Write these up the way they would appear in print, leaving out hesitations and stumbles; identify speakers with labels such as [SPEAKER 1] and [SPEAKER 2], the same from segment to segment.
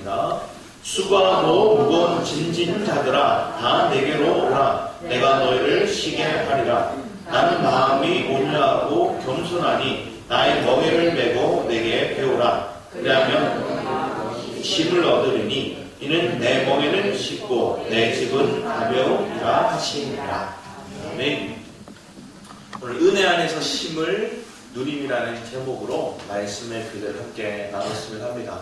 [SPEAKER 1] 읽겠습니다. 수고하고 무거운 짐진 자들아 다 내게로 오라. 내가 너희를 쉬게 하리라. 나는 마음이 온유하고 겸손하니 나의 멍에를 메고 내게 배우라. 그리하면 쉼을 얻으리니 이는 내 멍에는 쉽고 내 집은 가벼우리라 하시니라. 아멘. 오늘 은혜 안에서 쉼을 누림이라는 제목으로 말씀의 교제를 함께 나눴으면 합니다.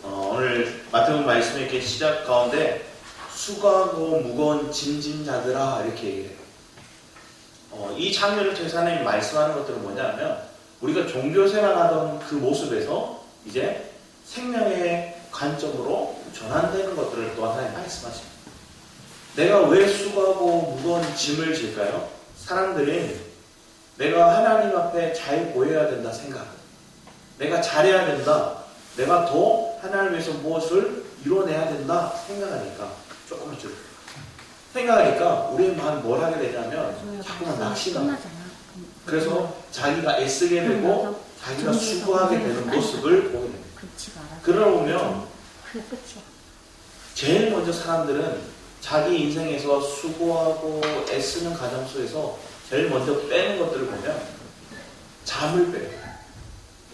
[SPEAKER 1] 오늘 마태복음 말씀의 이렇게 시작 가운데 수고하고 무거운 짐진 자들아 이렇게 얘기를 해요. 이 장면을 통해서 하나님이 말씀하는 것들은 뭐냐면 우리가 종교생활하던 그 모습에서 이제 생명의 관점으로 전환되는 것들을 또한 하나님 말씀하십니다. 내가 왜 수고하고 무거운 짐을 질까요? 사람들이 내가 하나님 앞에 잘 보여야 된다 생각, 내가 잘해야 된다, 내가 더 하나님을 위해서 무엇을 이뤄내야 된다 생각하니까 조금만 줄여요. 생각하니까 우리의 마음이 뭘 하게 되냐면 자꾸만 낙심하고, 그래서 자기가 애쓰게 되고 자기가 수고하게 되는 모습을 보게 됩니다. 그러다 보면 제일 먼저 사람들은 자기 인생에서 수고하고 애쓰는 과정 속에서 제일 먼저 빼는 것들을 보면 잠을 빼요.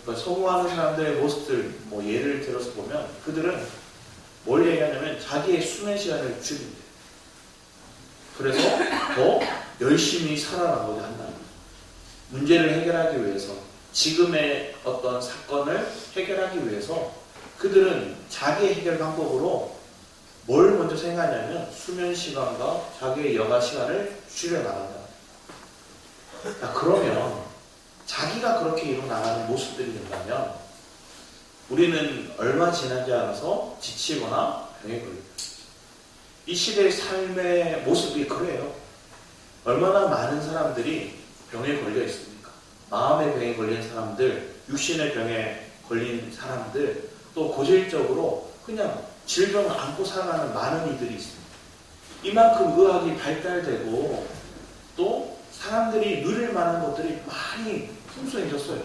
[SPEAKER 1] 그러니까 성공하는 사람들의 모습들, 예를 들어서 보면 그들은 뭘 얘기하냐면 자기의 수면 시간을 줄인대요. 그래서 더 열심히 살아나고자 한다는 거예요. 문제를 해결하기 위해서, 지금의 어떤 사건을 해결하기 위해서 그들은 자기의 해결 방법으로 뭘 먼저 생각하냐면 수면 시간과 자기의 여가 시간을 줄여나간다. 그러면 자기가 그렇게 이루어나가는 모습들이 된다면 우리는 얼마 지나지 않아서 지치거나 병에 걸립니다. 이 시대의 삶의 모습이 그래요. 얼마나 많은 사람들이 병에 걸려 있습니까? 마음의 병에 걸린 사람들, 육신의 병에 걸린 사람들, 또 고질적으로 그냥 질병을 안고 살아가는 많은 이들이 있습니다. 이만큼 의학이 발달되고 또 사람들이 누릴 만한 것들이 많이 풍성해졌어요.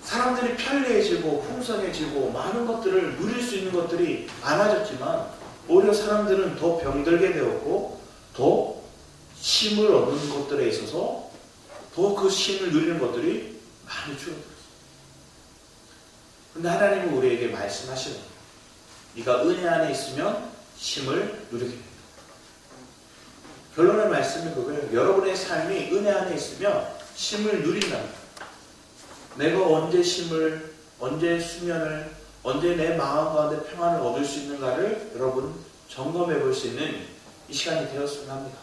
[SPEAKER 1] 사람들이 편리해지고 풍성해지고 많은 것들을 누릴 수 있는 것들이 많아졌지만 오히려 사람들은 더 병들게 되었고 더 쉼을 얻는 것들에 있어서 더 그 쉼을 누리는 것들이 많이 줄어들었어요. 그런데 하나님은 우리에게 말씀하시는 거예요. 네가 은혜 안에 있으면 쉼을 누리게 됩니다. 결론의 말씀이 그거예요. 여러분의 삶이 은혜 안에 있으면 쉼을 누린답니다. 내가 언제 쉼을, 언제 수면을, 언제 내 마음 가운데 평안을 얻을 수 있는가를 여러분 점검해 볼 수 있는 이 시간이 되었으면 합니다.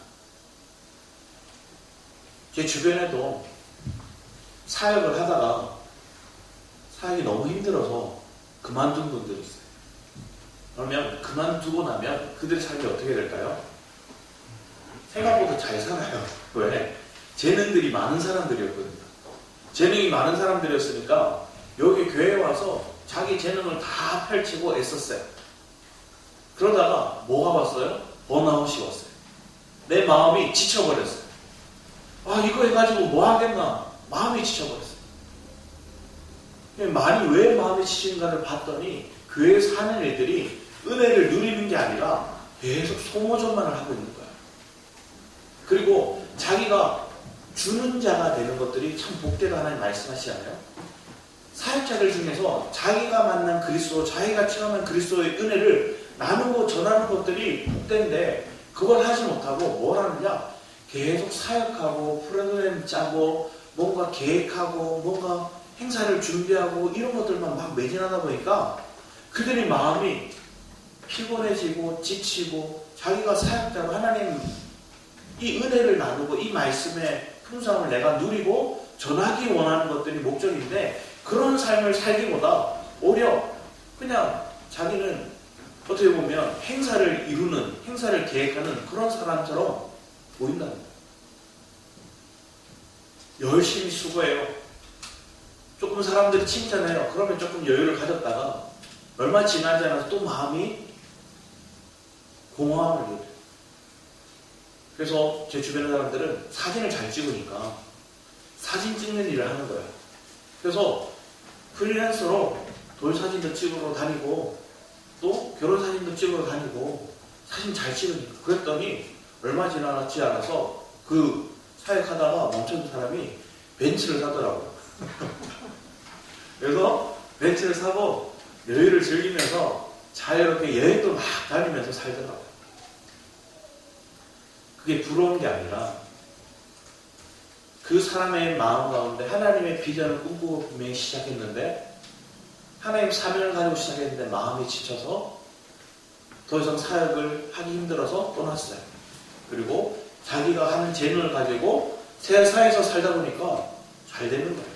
[SPEAKER 1] 제 주변에도 사역을 하다가 사역이 너무 힘들어서 그만둔 분들이 있어요. 그러면 그만두고 나면 그들의 삶이 어떻게 될까요? 생각보다 잘 살아요. 왜? 재능들이 많은 사람들이었거든요. 재능이 많은 사람들이었으니까 여기 교회에 와서 자기 재능을 다 펼치고 애썼어요. 그러다가 뭐가 왔어요? 번아웃이 왔어요. 내 마음이 지쳐버렸어요. 이거 해가지고 뭐 하겠나? 마음이 지쳐버렸어요. 왜 마음이 지친가를 봤더니 교회에 사는 애들이 은혜를 누리는 게 아니라 계속 소모전만을 하고 있는 거예요. 그리고 자기가 주는 자가 되는 것들이 참 복되다 하나님 말씀하시잖아요. 사역자들 중에서 자기가 만난 그리스도, 자기가 체험한 그리스도의 은혜를 나누고 전하는 것들이 복된데 그걸 하지 못하고 뭘 하느냐? 계속 사역하고 프로그램 짜고 뭔가 계획하고 뭔가 행사를 준비하고 이런 것들만 막 매진하다 보니까 그들의 마음이 피곤해지고 지치고 자기가 사역자로 하나님 이 은혜를 나누고 이 말씀의 풍성함을 내가 누리고 전하기 원하는 것들이 목적인데 그런 삶을 살기보다 오히려 그냥 자기는 어떻게 보면 행사를 이루는, 행사를 계획하는 그런 사람처럼 보인답니다. 열심히 수고해요. 조금 사람들이 칭찬해요. 그러면 조금 여유를 가졌다가 얼마 지나지 않아서 또 마음이 공허함을 느껴요. 그래서 제 주변의 사람들은 사진을 잘 찍으니까 사진 찍는 일을 하는 거예요. 그래서 프리랜서로 돌사진도 찍으러 다니고 또 결혼사진도 찍으러 다니고 사진 잘 찍으니까. 그랬더니 얼마 지나지 않아서 그 사역하다가 멈췄던 사람이 벤츠를 사더라고요. 그래서 벤츠를 사고 여유를 즐기면서 자유롭게 여행도 막 다니면서 살더라고요. 그게 부러운 게 아니라 그 사람의 마음 가운데 하나님의 비전을 꿈꾸고 분명히 시작했는데 하나님 사명을 가지고 시작했는데 마음이 지쳐서 더 이상 사역을 하기 힘들어서 떠났어요. 그리고 자기가 하는 재능을 가지고 세상에서 살다 보니까 잘 되는 거예요.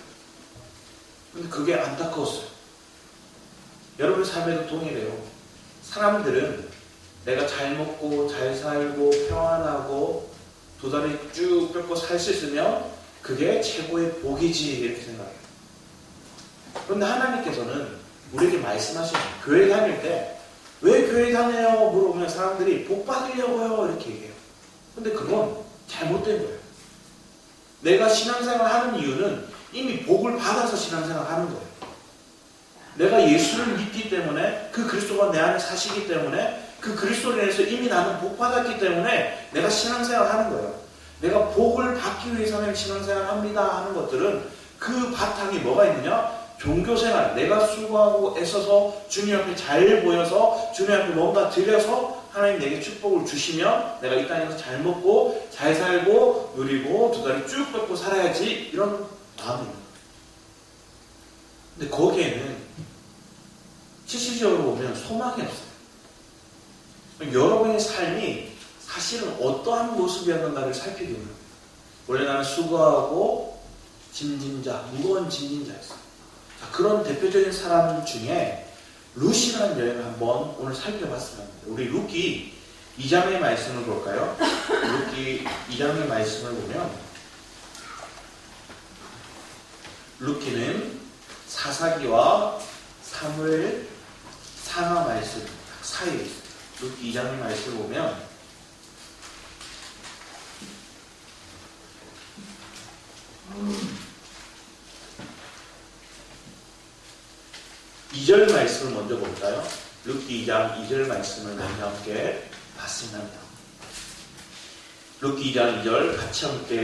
[SPEAKER 1] 근데 그게 안타까웠어요. 여러분 삶에도 동일해요. 사람들은 내가 잘 먹고 잘 살고 평안하고 두 다리 쭉 뻗고 살 수 있으면 그게 최고의 복이지 이렇게 생각해요. 그런데 하나님께서는 우리에게 말씀하시는 교회 다닐 때 왜 교회 다녀요? 물어보면 사람들이 복 받으려고요 이렇게 얘기해요. 근데 그건 잘못된 거예요. 내가 신앙생활 하는 이유는 이미 복을 받아서 신앙생활 하는 거예요. 내가 예수를 믿기 때문에 그 그리스도가 내 안에 사시기 때문에 그 그리스도로 인해서 이미 나는 복 받았기 때문에 내가 신앙생활 하는 거예요. 내가 복을 받기 위해서는 신앙생활 합니다 하는 것들은 그 바탕이 뭐가 있느냐? 종교생활, 내가 수고하고 애써서 주님 앞에 잘 보여서 주님 앞에 뭔가 드려서 하나님 내게 축복을 주시면 내가 이 땅에서 잘 먹고 잘 살고 누리고 두 다리 쭉 뻗고 살아야지 이런 마음입니다. 근데 거기에는 실질적으로 보면 소망이 없어요. 여러분의 삶이 사실은 어떠한 모습이었는가를 살피게 됩니다. 원래 나는 수고하고 짐진자, 무거운 짐진자였어요. 자, 그런 대표적인 사람 중에 룻이라는 여행을 한번 오늘 살펴봤습니다. 우리 룻기 2장의 말씀을 볼까요? 룻기 2장의 말씀을 보면 룻기는 사사기와 사무엘 상하 말씀 사이에 있어요. 룻기 2장의 말씀을 보면 2절 말씀을 먼저 볼까요? 룻기 2장 2절 말씀을 먼저 함께 봤으면 합니다. 룻기 2장 2절 같이 함께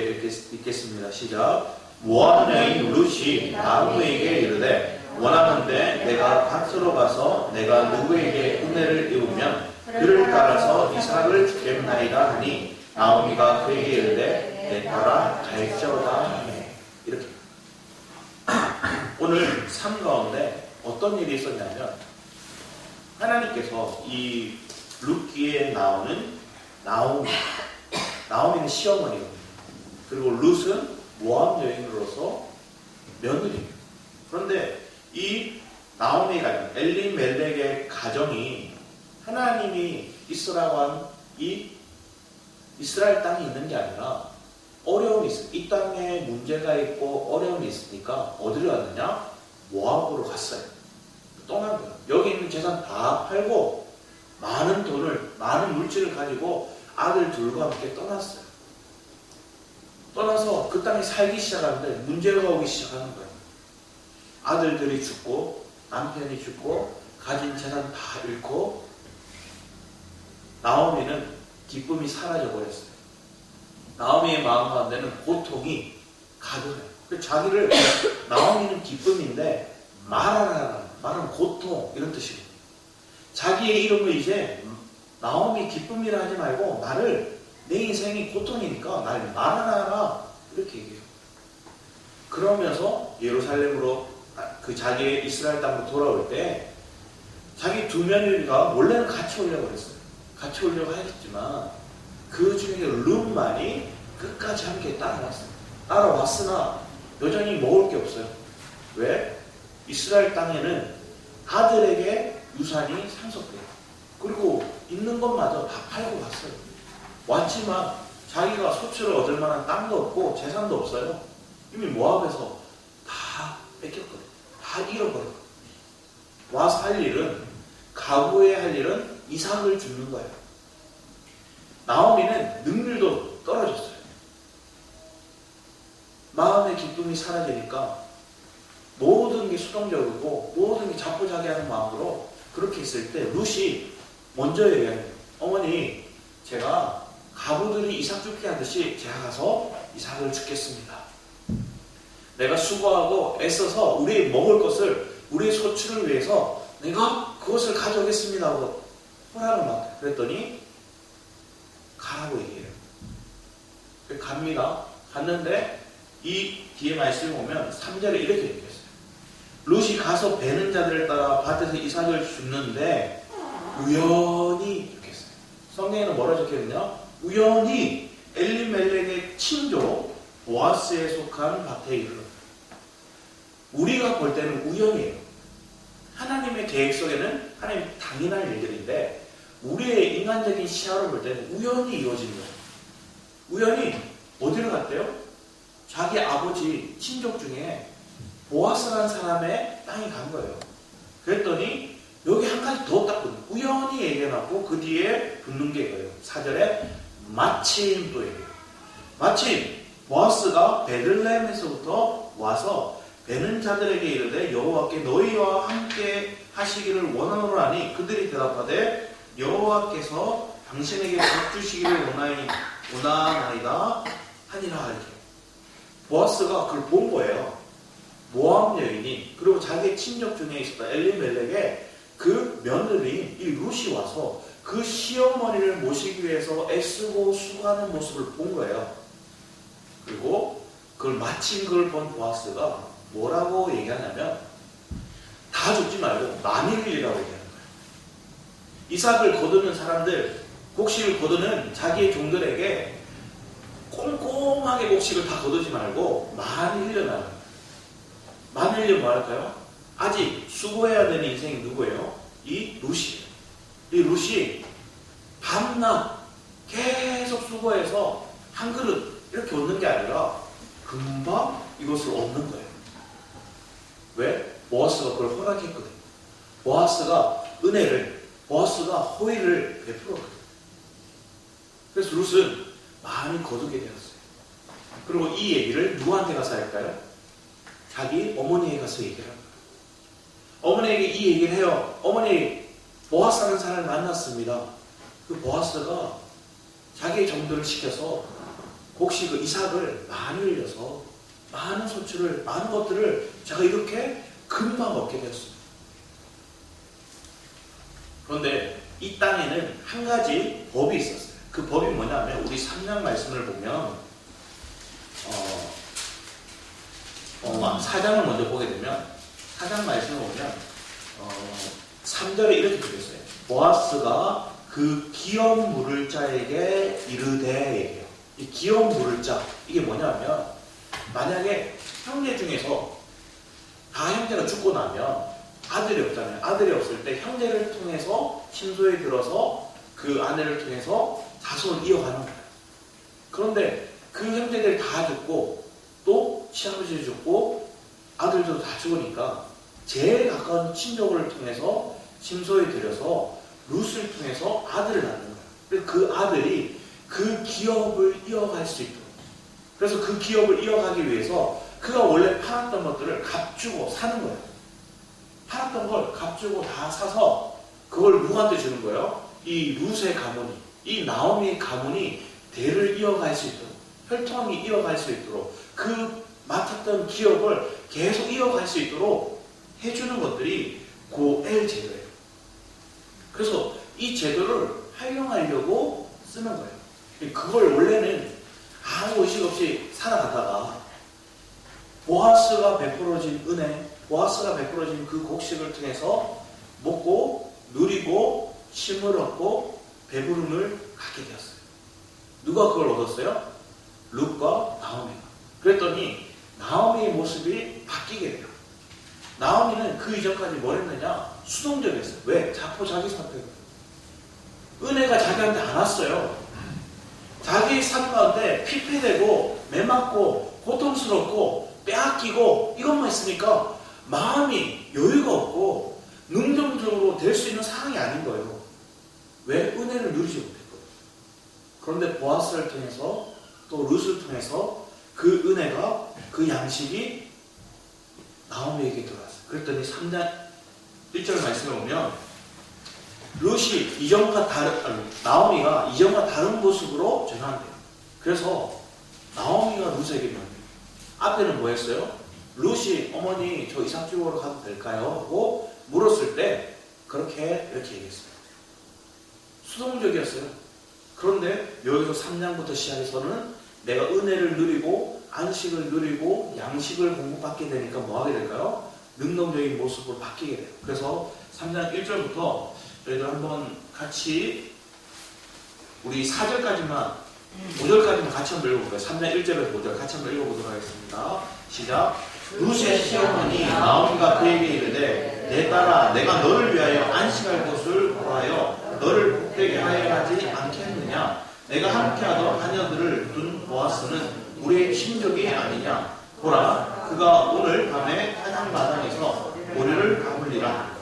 [SPEAKER 1] 읽겠습니다. 시작. 모압 여인 룻이 나오미에게 이르되 원하건대 내가 밭으로 가서 내가 누구에게 은혜를 입으면 그를 따라서 이삭을 주겠나이다 하니 나오미가 그에게 이르되 내 따라 갈지어다 하네. 이렇게 오늘 삶 가운데 어떤 일이 있었냐면 하나님께서 이 룻기에 나오는 나오미는 시어머니거든요. 그리고 룻은 모압 여인으로서 며느리입니다. 그런데 이 나오미가 엘리멜렉의 가정이 하나님이 있으라고 한 이 이스라엘 땅이 있는 게 아니라 어려움이 있어요. 이 땅에 문제가 있고 어려움이 있으니까 어디로 갔느냐? 모압으로 갔어요. 떠난 거예요. 여기 있는 재산 다 팔고 많은 돈을, 많은 물질을 가지고 아들 둘과 함께 떠났어요. 떠나서 그 땅에 살기 시작하는데 문제가 오기 시작하는 거예요. 아들들이 죽고 남편이 죽고 가진 재산 다 잃고 나오미는 기쁨이 사라져버렸어요. 나오미의 마음 가운데는 고통이 가득해요. 자기를 나오미는 기쁨인데 말은 고통 이런 뜻이거든요. 자기의 이름을 이제 나오미 기쁨이라 하지 말고 나를 내 인생이 고통이니까 날 말하라 이렇게 얘기해요. 그러면서 예루살렘으로 그 자기의 이스라엘 땅으로 돌아올 때 자기 두 며느리가 원래는 같이 오려고 그랬어요. 같이 오려고 하겠지만 그 중에 룻만이 끝까지 함께 따라왔어요. 따라왔으나 여전히 먹을 게 없어요. 왜? 이스라엘 땅에는 아들에게 유산이 상속돼요. 그리고 있는 것마저 다 팔고 갔어요. 왔지만 자기가 소출을 얻을 만한 땅도 없고 재산도 없어요. 이미 모압에서 다 뺏겼거든요. 다 잃어버렸거든요. 와서 할 일은 가구에 할 일은 이삭을 줍는 거예요. 나오미는 능률도 떨어졌어요. 마음의 기쁨이 사라지니까 모든 게
[SPEAKER 2] 수동적이고 모든 게 자포자기하는 마음으로 그렇게 있을 때 룻이 먼저 얘기해요. 어머니, 제가 가부들이 이삭 죽게 하듯이 제가 가서 이삭을 죽겠습니다. 내가 수고하고 애써서 우리의 먹을 것을, 우리의 소출을 위해서 내가 그것을 가져오겠습니다 하고 허락을 맡아요. 그랬더니 가라고 얘기해요. 갑니다. 갔는데 이 뒤에 말씀을 보면 3절에 이렇게 얘기했어요. 룻이 가서 베는 자들을 따라 밭에서 이삭을 줍는데 우연히 이렇게 했어요. 성경에는 뭐라 적혀있냐? 우연히 엘리멜렉의 친조 보아스에 속한 밭에 이르렀다. 우리가 볼 때는 우연이에요. 하나님의 계획 속에는 하나님 당연한 일들인데 우리의 인간적인 시야로 볼 때는 우연히 이루어진 거예요. 우연히 어디를 갔대요? 자기 아버지 친족 중에 보아스라는 사람의 땅에 간 거예요. 그랬더니 여기 한 가지 더 딱 우연히 얘기해놨고 그 뒤에 붙는 게 이거예요. 4절에 마침 또 얘기해요. 마침 보아스가 베들레헴에서부터 와서 베는 자들에게 이르되 여호와께 너희와 함께 하시기를 원하노라니 그들이 대답하되 여호와께서 당신에게 복 주시기를 원하나이다 하니라 이렇게. 보아스가 그걸 본 거예요. 모압 여인이 그리고 자기의 친족 중에 있었던 엘리멜렉의 그 며느리인 이 룻이 와서 그 시어머니를 모시기 위해서 애쓰고 수고하는 모습을 본 거예요. 그리고 그걸 마침 그걸 본 보아스가 뭐라고 얘기하냐면 다 죽지 말고 만일이라고 얘기하는 거예요. 이삭을 거두는 사람들, 곡식을 거두는 자기의 종들에게 꼼꼼하게 곡식을 다 거두지 말고 많이 흘려나가요. 많이 흘리면 뭐 할까요? 아직 수고해야 되는 인생이 누구예요? 이 룻이에요. 이 룻이 밤낮 계속 수고해서 한 그릇 이렇게 얻는 게 아니라 금방 이것을 얻는 거예요. 왜? 보아스가 그걸 허락했거든요. 보아스가 은혜를, 보아스가 호의를 베풀었거든요. 그래서 룻은 많이 거두게 되었어요. 그리고 이 얘기를 누구한테 가서 할까요? 자기 어머니에 가서 얘기를 합니다. 어머니에게 이 얘기를 해요. 어머니, 보아스라는 사람을 만났습니다. 그 보아스가 자기의 정도를 시켜서 곡식 이삭을 많이 흘려서 많은 소출을, 많은 것들을 제가 이렇게 금방 얻게 되었습니다. 그런데 이 땅에는 한 가지 법이 있었어요. 그 법이 뭐냐면 우리 3장 말씀을 보면 4장을 먼저 보게 되면 4장 말씀을 보면 3절에 이렇게 되겠어요. 보아스가 그 기업 물을 자에게 이르되 얘기해요. 이 기업 물을 자, 이게 뭐냐면 만약에 형제 중에서 다 형제가 죽고 나면 아들이 없잖아요. 아들이 없을 때 형제를 통해서 친소에 들어서 그 아내를 통해서 자손을 이어가는 거예요. 그런데 그 형제들이 다 죽고 또 시아버지도 죽고 아들도 다 죽으니까 제일 가까운 친족을 통해서 친소에 들여서 룻을 통해서 아들을 낳는 거예요. 그래서 그 아들이 그 기업을 이어갈 수 있도록. 그래서 그 기업을 이어가기 위해서 그가 원래 팔았던 것들을 값주고 사는 거예요. 팔았던 걸 값주고 다 사서 그걸 누구한테 주는 거예요? 이 룻의 가문이, 이 나오미의 가문이 대를 이어갈 수 있도록, 혈통이 이어갈 수 있도록 그 맡았던 기업을 계속 이어갈 수 있도록 해주는 것들이 고엘 제도예요. 그래서 이 제도를 활용하려고 쓰는 거예요. 그걸 원래는 아무 의식 없이 살아가다가 보아스가 베풀어진 은혜, 보아스가 베풀어진 그 곡식을 통해서 먹고 누리고 쉼을 얻고 배부름을 갖게 되었어요. 누가 그걸 얻었어요? 룻과 나오미가. 그랬더니 나오미의 모습이 바뀌게 돼요. 나오미는 그 이전까지 뭘 했느냐? 수동적이었어요. 왜? 자포자기선택이거든요. 은혜가 자기한테 안 왔어요. 자기 삶 가운데 피폐되고 매맞고 고통스럽고 빼앗기고 이것만 있으니까 마음이 여유가 없고 능동적으로 될 수 있는 상황이 아닌 거예요. 왜? 은혜를 누리지 못했거든요. 그런데 보아스를 통해서 또 룻을 통해서 그 은혜가, 그 양식이 나오미에게 들어왔어요. 그랬더니 3장 1절 말씀에 보면 룻이 나오미가 이전과 다른 모습으로 전환돼요. 그래서 나오미가 룻에게 물어요. 앞에는 뭐 했어요? 룻이 어머니 저 이삭 집으로 가도 될까요? 하고 물었을 때 이렇게 얘기했어요. 수동적이었어요. 그런데 여기서 3장부터 시작해서는 내가 은혜를 누리고 안식을 누리고 양식을 공급받게 되니까 뭐 하게 될까요? 능동적인 모습으로 바뀌게 돼요. 그래서 3장 1절부터 저희들 한번 같이 우리 4절까지만 5절까지만 같이 한번 읽어볼까요? 3장 1절에서 5절 같이 한번 읽어보도록 하겠습니다. 시작. 룻의 시어머니 나오미가 그에게 이르되 내 딸아 내가 너를 위하여 안식할 곳을 구하여 너를 복되게 하여 하지 않겠느냐. 내가 함께하던 하녀들을 둔 보아스는 우리의 친족이 아니냐. 보라 그가 오늘 밤에 타작마당에서 우리를 가물리라.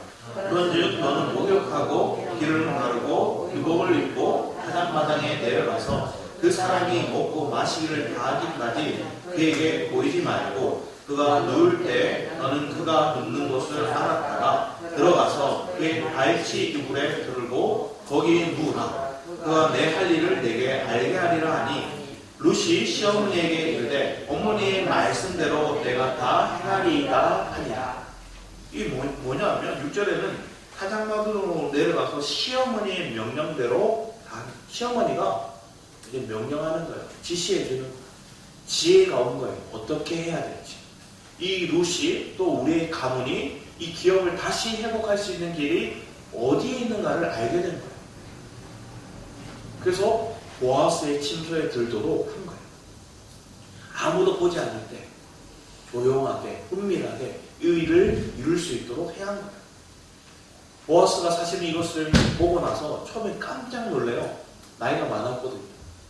[SPEAKER 2] 그런즉 너는 목욕하고 기름을 바르고 유복을 입고 타작마당에 내려가서 그 사람이 먹고 마시기를 다하기까지 그에게 보이지 말고 그가 누울 때 너는 그가 눕는 곳을 알았다가 들어가서 그의 발치 이불에 들고 거기에 누우라. 그가 내 할 일을 내게 알게 하리라 하니 룻이 시어머니에게 이르되 어머니의 말씀대로 내가 다 행하리이다 하니라. 이게 뭐냐면 6절에는 타작마당으로 내려가서 시어머니의 명령대로 다 시어머니가 이제 명령하는 거예요. 지시해주는 거예요. 지혜가 온 거예요. 어떻게 해야 될지. 이 룻이 또 우리의 가문이 이 기업을 다시 회복할 수 있는 길이 어디에 있는가를 알게 된 거예요. 그래서 보아스의 침소에 들도록 한 거예요. 아무도 보지 않을 때 조용하게 은밀하게 이 일을 이룰 수 있도록 해야 한 거예요. 보아스가 사실은 이것을 보고 나서 처음에 깜짝 놀래요. 나이가 많았거든요.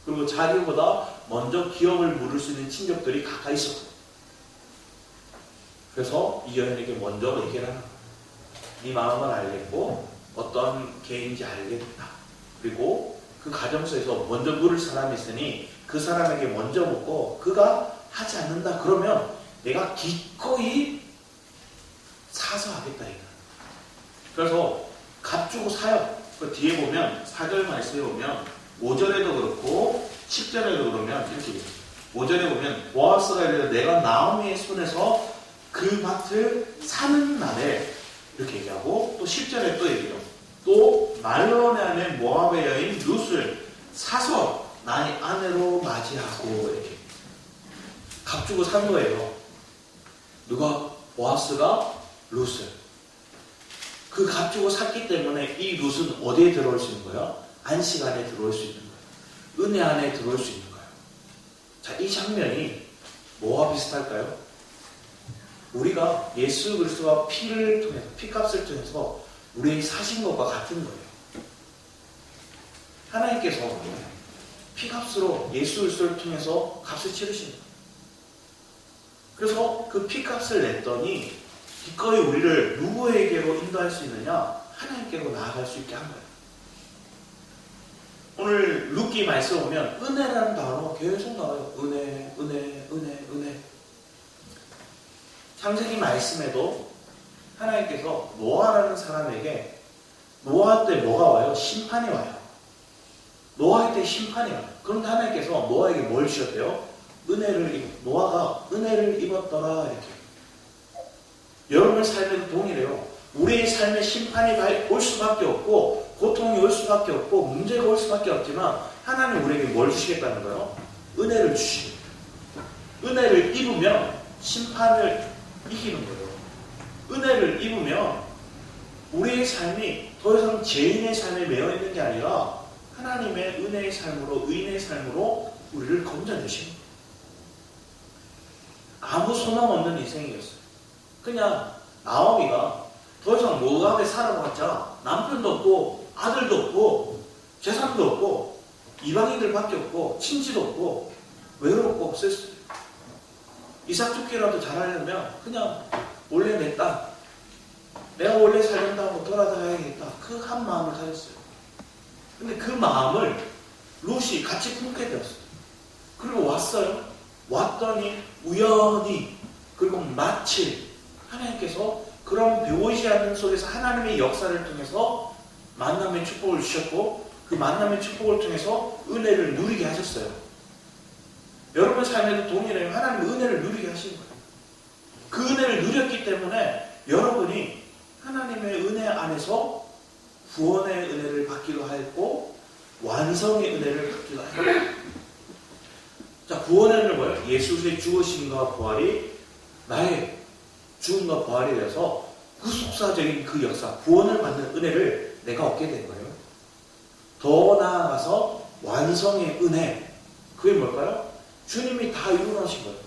[SPEAKER 2] 그리고 자기보다 먼저 기업을 물을 수 있는 친족들이 가까이 있었거든요. 그래서 이 여인에게 먼저 얘기를 하는 거예요. 네 마음을 알겠고 어떤 개인인지 알겠다. 그리고 그 가정소에서 먼저 물을 사람이 있으니 그 사람에게 먼저 묻고 그가 하지 않는다 그러면 내가 기꺼이 사서 하겠다 이거. 그래서 값 주고 사요. 그 뒤에 보면 4절 말씀에 보면 5절에도 그렇고 10절에도 그러면 이렇게 돼요. 5절에 보면 보아스가 이르되 내가 나오미의 손에서 그 밭을 사는 날에 이렇게 얘기하고 또 10절에 또 얘기해요. 또 말론의 아내 모압의 여인 룻을 사서 나의 아내로 맞이하고 이렇게 값 주고 산 거예요. 누가? 보아스가 룻을. 그 값 주고 샀기 때문에 이 룻은 어디에 들어올 수 있는 거예요? 안식 안에 들어올 수 있는 거예요. 은혜 안에 들어올 수 있는 거예요. 자, 이 장면이 뭐와 비슷할까요? 우리가 예수 그리스도가 피를 통해서, 피값을 통해서 우리의 사신 것과 같은 거예요. 하나님께서 피값으로 예수 그리스도를 통해서 값을 치르신 거예요. 그래서 그 피값을 냈더니 기꺼이 우리를 누구에게로 인도할 수 있느냐? 하나님께로 나아갈 수 있게 한 거예요. 오늘 룻기 말씀 보면 은혜라는 단어 계속 나와요. 은혜, 은혜, 은혜, 은혜. 창세기 말씀에도 하나님께서 노아라는 사람에게 노아 때 뭐가 와요? 심판이 와요. 노아할 때 심판이 와요. 그런데 하나님께서 노아에게 뭘 주셨대요? 노아가 은혜를 입었더라 이렇게. 여러분의 삶에도 동일해요. 우리의 삶에 심판이 올 수밖에 없고 고통이 올 수밖에 없고 문제가 올 수밖에 없지만 하나님 우리에게 뭘 주시겠다는 거예요? 은혜를 주시겠다. 은혜를 입으면 심판을 이기는 거예요. 은혜를 입으면 우리의 삶이 더 이상 죄인의 삶에 매여 있는 게 아니라 하나님의 은혜의 삶으로 의인의 삶으로 우리를 건져내십니다. 아무 소망 없는 인생이었어요. 그냥 나오미가 더 이상 모압에 살아봤자 남편도 없고 아들도 없고 재산도 없고 이방인들밖에 없고 친지도 없고 외롭고 없었어요. 이삭 죽기라도 잘하려면 그냥 원래 내 딸 내가 원래 살린다고 돌아다녀야겠다. 그 한 마음을 가졌어요. 근데 그 마음을 룻이 같이 품게 되었어요. 그리고 왔어요. 왔더니 우연히 그리고 마치 하나님께서 그런 배우지 않는 속에서 하나님의 역사를 통해서 만남의 축복을 주셨고 그 만남의 축복을 통해서 은혜를 누리게 하셨어요. 여러분 삶에도 동일해요. 하나님의 은혜를 누리게 하신 거예요. 그 은혜를 누렸기 때문에 여러분이 하나님의 은혜 안에서 구원의 은혜를 받기도 하였고 완성의 은혜를 받기도 하였고 자, 구원의 은혜는 뭐예요? 예수의 죽으심과 부활이 나의 죽음과 부활이 되어서 구속사적인 그 역사, 구원을 받는 은혜를 내가 얻게 된 거예요. 더 나아가서 완성의 은혜, 그게 뭘까요? 주님이 다 이루어놓으신 거예요.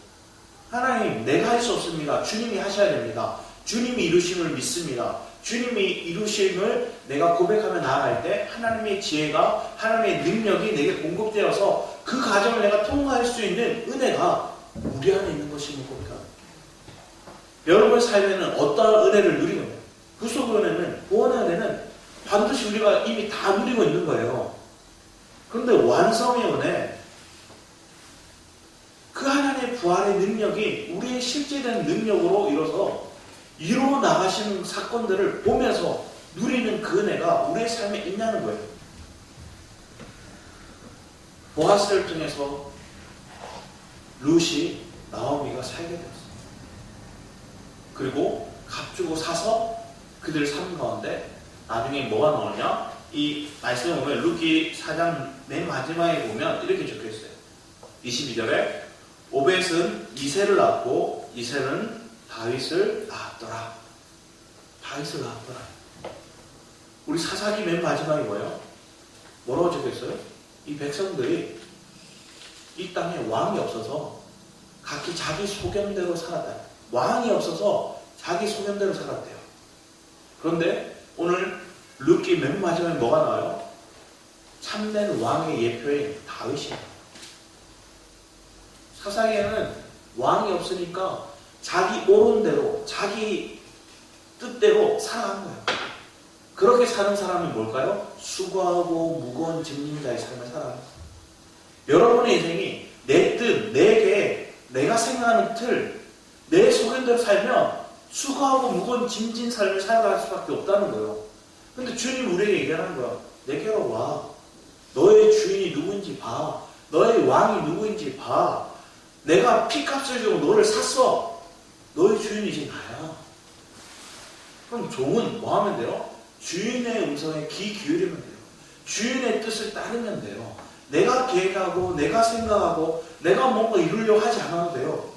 [SPEAKER 2] 하나님, 내가 할 수 없습니다. 주님이 하셔야 됩니다. 주님이 이루심을 믿습니다. 주님이 이루심을 내가 고백하며 나아갈 때 하나님의 지혜가, 하나님의 능력이 내게 공급되어서 그 과정을 내가 통과할 수 있는 은혜가 우리 안에 있는 것임을 고백합니다. 여러분의 삶에는 어떠한 은혜를 누리는 거예요? 구속 은혜는, 구원의 은혜는 반드시 우리가 이미 다 누리고 있는 거예요. 그런데 완성의 은혜, 그 하나님의 부활의 능력이 우리의 실제된 능력으로 이루어 나가시는 사건들을 보면서 누리는 그 은혜가 우리의 삶에 있냐는 거예요. 보아스를 통해서 룻이 나오미가 살게 되었어요. 그리고 값 주고 사서 그들 삶 가운데 나중에 뭐가 나오냐? 이 말씀에 보면 룻기 4장 맨 마지막에 보면 이렇게 적혀있어요. 22절에 오벳은 이새를 낳고 이새는 다윗을 낳았더라. 다윗을 낳았더라. 우리 사사기 맨 마지막에 뭐예요? 뭐라고 적혀있어요? 이 백성들이 이 땅에 왕이 없어서 각기 자기 소견대로 살았다. 왕이 없어서 자기 소견대로 살았대요. 그런데 오늘 룻기 맨 마지막에 뭐가 나와요? 참된 왕의 예표인 다윗이에요. 사사기에는 왕이 없으니까 자기 오른대로, 자기 뜻대로 살아간 거예요. 그렇게 사는 사람이 뭘까요? 수고하고 무거운 짐진 자의 삶을 살아가는 거예요. 여러분의 인생이 내 뜻, 내게, 내가 생각하는 틀, 내 소견대로 살면 수고하고 무거운 짐진 삶을 살아갈 수밖에 없다는 거예요. 근데 주님 우리에게 얘기하는 거야. 내게로 와. 너의 주인이 누구인지 봐. 너의 왕이 누구인지 봐. 내가 피값을 주고 너를 샀어. 너의 주인이 이제 나야. 그럼 종은 뭐 하면 돼요? 주인의 음성에 귀 기울이면 돼요. 주인의 뜻을 따르면 돼요. 내가 계획하고 내가 생각하고 내가 뭔가 이루려고 하지 않아도 돼요.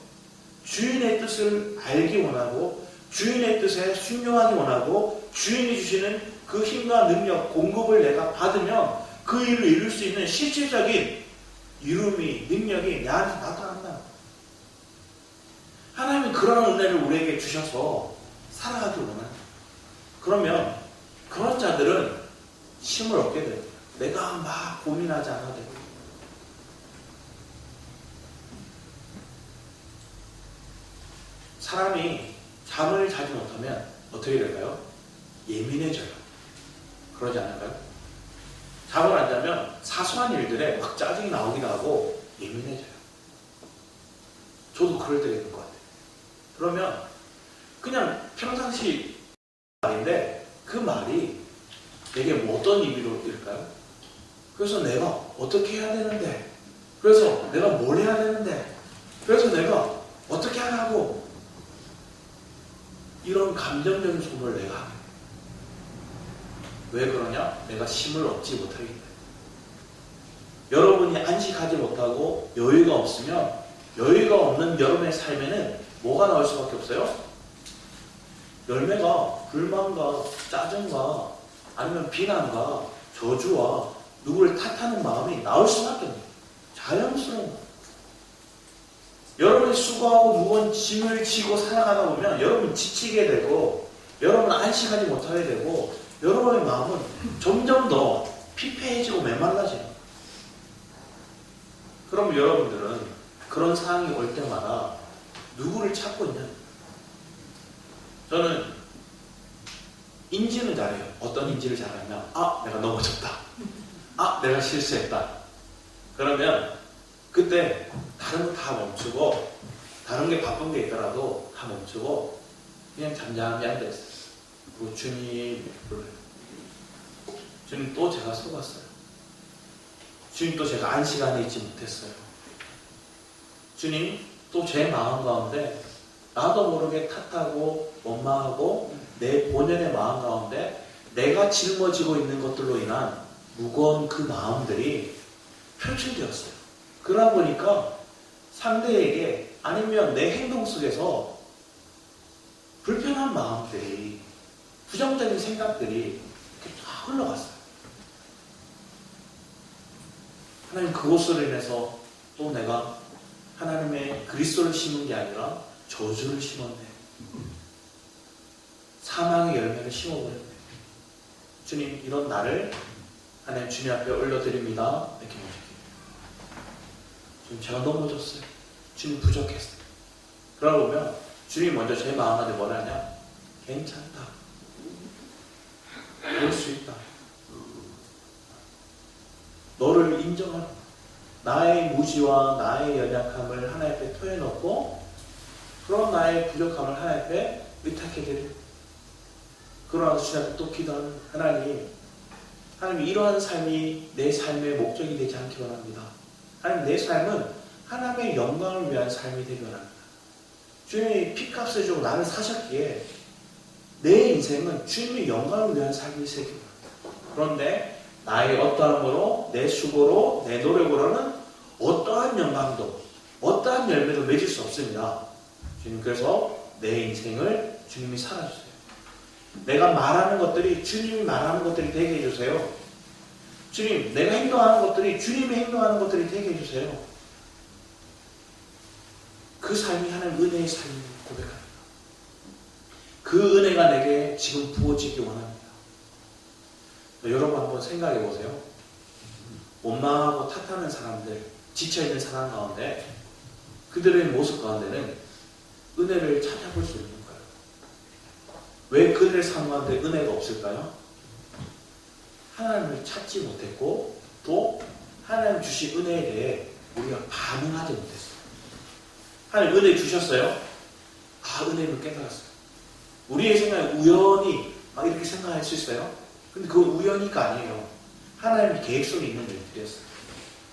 [SPEAKER 2] 주인의 뜻을 알기 원하고 주인의 뜻에 순종하기 원하고 주인이 주시는 그 힘과 능력, 공급을 내가 받으면 그 일을 이룰 수 있는 실질적인 이룸이, 능력이 나한테 나타난다. 하나님은 그런 은혜를 우리에게 주셔서 살아가기 원합니다. 그러면 그런 자들은 힘을 얻게 돼요. 내가 막 고민하지 않아도 되고. 사람이 잠을 자지 못하면 어떻게 될까요? 예민해져요. 그러지 않을까요? 잠을 안 자면 사소한 일들에 막 짜증이 나오기도 하고 예민해져요. 저도 그럴 때가 있는 것 같아요. 그러면 그냥 평상시 말인데 그 말이 내게 뭐 어떤 의미일까요? 그래서 내가 어떻게 해야 되는데, 그래서 내가 뭘 해야 되는데, 그래서 내가 어떻게 하라고, 이런 감정적인 소모를 내가 하게. 왜 그러냐? 내가 힘을 얻지 못하기 때문에. 여러분이 안식하지 못하고 여유가 없으면, 여유가 없는 여러분의 삶에는 뭐가 나올 수밖에 없어요? 열매가 불만과 짜증과 아니면 비난과 저주와 누구를 탓하는 마음이 나올 수밖에 없어요. 자연스러운 거예요. 여러분이 수고하고 무거운 짐을 지고 살아가다 보면 여러분 지치게 되고 여러분 안식하지 못하게 되고 여러분의 마음은 점점 더 피폐해지고 메말라져요. 그럼 여러분들은 그런 상황이 올 때마다 누구를 찾고 있냐? 저는 인지는 잘해요. 어떤 인지를 잘하냐? 아, 내가 넘어졌다. 아, 내가 실수했다. 그러면 그때 다른 거 다 멈추고, 다른 게 바쁜 게 있더라도 다 멈추고 그냥 잠잠히 앉아있어요. 그리고 주님 불러요. 주님 또 제가 속았어요. 주님 또 제가 안식안에 있지 못했어요. 주님 또 제 마음 가운데 나도 모르게 탓하고 원망하고 내 본연의 마음 가운데 내가 짊어지고 있는 것들로 인한 무거운 그 마음들이 표출되었어요. 그러다 보니까 상대에게 아니면 내 행동 속에서 불편한 마음들이 부정적인 생각들이 이렇게 다 흘러갔어요. 하나님 그것으로 인해서 또 내가 하나님의 그리스도를 심은 게 아니라 저주를 심었네. 사망의 열매를 심어버렸네. 주님 이런 나를 하나님 주님 앞에 올려드립니다. 이렇게 모시기. 주님 제가 넘어졌어요. 주님 부족했어요. 그러다 보면 주님 먼저 제 마음한테 뭐라 하냐? 괜찮다. 그럴 수 있다. 너를 인정하라. 나의 무지와 나의 연약함을 하나님 앞에 토해놓고 그런 나의 부족함을 하나님 앞에 의탁해드려. 그러나 주님 앞에 또 기도하는 하나님 이러한 삶이 내 삶의 목적이 되지 않기 원합니다. 하나님 내 삶은 하나님의 영광을 위한 삶이 되기 원합니다. 주님이 피값을 주고 나를 사셨기에 내 인생은 주님의 영광을 위한 삶이 되기 원합니다. 그런데 나의 어떠함으로 내 수고로 내 노력으로는 어떠한 영광도 어떠한 열매도 맺을 수 없습니다. 주님 그래서 내 인생을 주님이 살아주세요. 내가 말하는 것들이 주님이 말하는 것들이 되게 해주세요. 주님 내가 행동하는 것들이 주님이 행동하는 것들이 되게 해주세요. 그 삶이 하나님 은혜의 삶을 고백합니다. 그 은혜가 내게 지금 부어지기 원합니다. 여러분 한번 생각해 보세요. 원망하고 탓하는 사람들, 지쳐있는 사람 가운데 그들의 모습 가운데는 은혜를 찾아볼 수 있는 거예요. 왜 그들의 삶 가운데 은혜가 없을까요? 하나님을 찾지 못했고 또 하나님 주신 은혜에 대해 우리가 반응하지 못했어요. 하나님 은혜 주셨어요. 은혜를 깨달았어요. 우리의 생각에 우연히 이렇게 생각할 수 있어요. 근데 그건 우연히가 아니에요. 하나님의 계획 속에 있는 일들이었어요.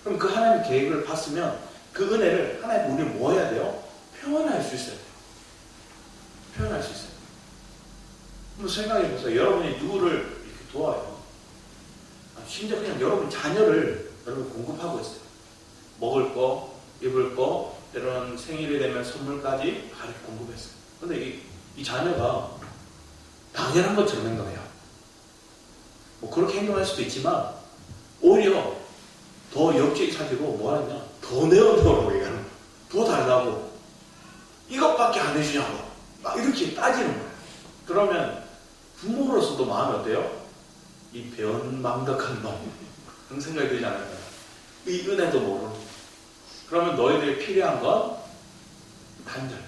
[SPEAKER 2] 그럼 그 하나님의 계획을 봤으면 그 은혜를 하나님 우리는 뭐 해야 돼요? 표현할 수 있어야 돼요. 표현할 수 있어요. 한번 생각해 보세요. 여러분이 누구를 이렇게 도와요. 심지어 그냥 여러분 자녀를 여러분 공급하고 있어요. 먹을 거, 입을 거, 이런 생일이 되면 선물까지 다 이렇게 공급했어요. 근데 이 자녀가 당연한 것처럼 행동해요. 뭐 그렇게 행동할 수도 있지만 오히려 더 역적이 사지고 뭐 하느냐? 더 내어놓으라고 얘기하는 거예요. 더 달라고. 이것밖에 안 해주냐고. 막 이렇게 따지는 거예요. 그러면 부모로서도 마음이 어때요? 이 변망덕한 놈. 그런 생각이 들지 않을까요? 이 은혜도 모르는. 그러면 너희들이 필요한 건 단절.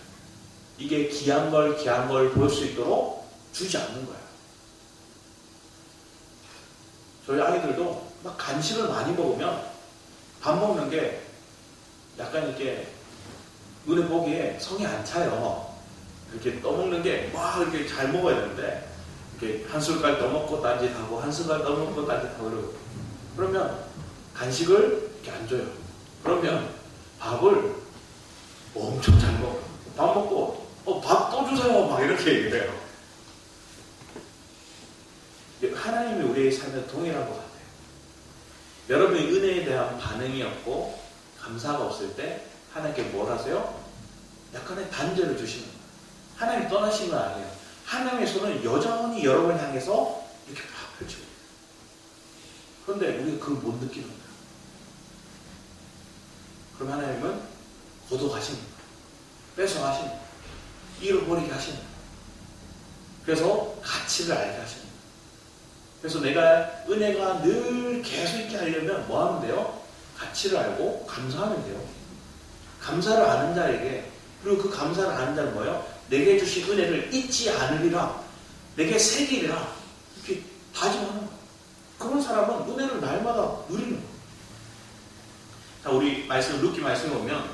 [SPEAKER 2] 이게 귀한 걸 볼 수 있도록 주지 않는 거예요. 저희 아이들도 막 간식을 많이 먹으면 밥 먹는 게 약간 이렇게 눈에 보기에 성이 안 차요. 이렇게 떠먹는 게 막 이렇게 잘 먹어야 되는데 이렇게 한 숟갈 떠먹고 딴짓하고 한 숟갈 떠먹고 딴짓하고 그러면 간식을 이렇게 안 줘요. 그러면 밥을 엄청 잘 먹어요. 밥 먹고 밥 또 주세요 막 이렇게 얘기를 해요. 하나님이 우리의 삶에 동일한 것 같아요. 여러분의 은혜에 대한 반응이 없고 감사가 없을 때 하나님께 뭘 하세요? 약간의 단절을 주시는 거예요. 하나님이 떠나신 건 아니에요. 하나님의 손은 여전히 여러분을 향해서 이렇게 막 펼치고 있어요. 그런데 우리가 그걸 못 느끼는 거예요. 그럼 하나님은 고독하십니다. 뺏어가십니다. 잃어버리게 하십니다. 그래서 가치를 알게 하십니다. 그래서 내가 은혜가 늘 계속 있게 하려면 뭐 하면 돼요? 가치를 알고 감사하면 돼요. 감사를 아는 자에게, 그리고 그 감사를 아는 자는 뭐예요? 내게 주신 은혜를 잊지 않으리라, 내게 새기리라, 이렇게 다짐하는 거예요. 그런 사람은 은혜를 날마다 누리는 거예요. 자, 우리 말씀, 루키 말씀에 보면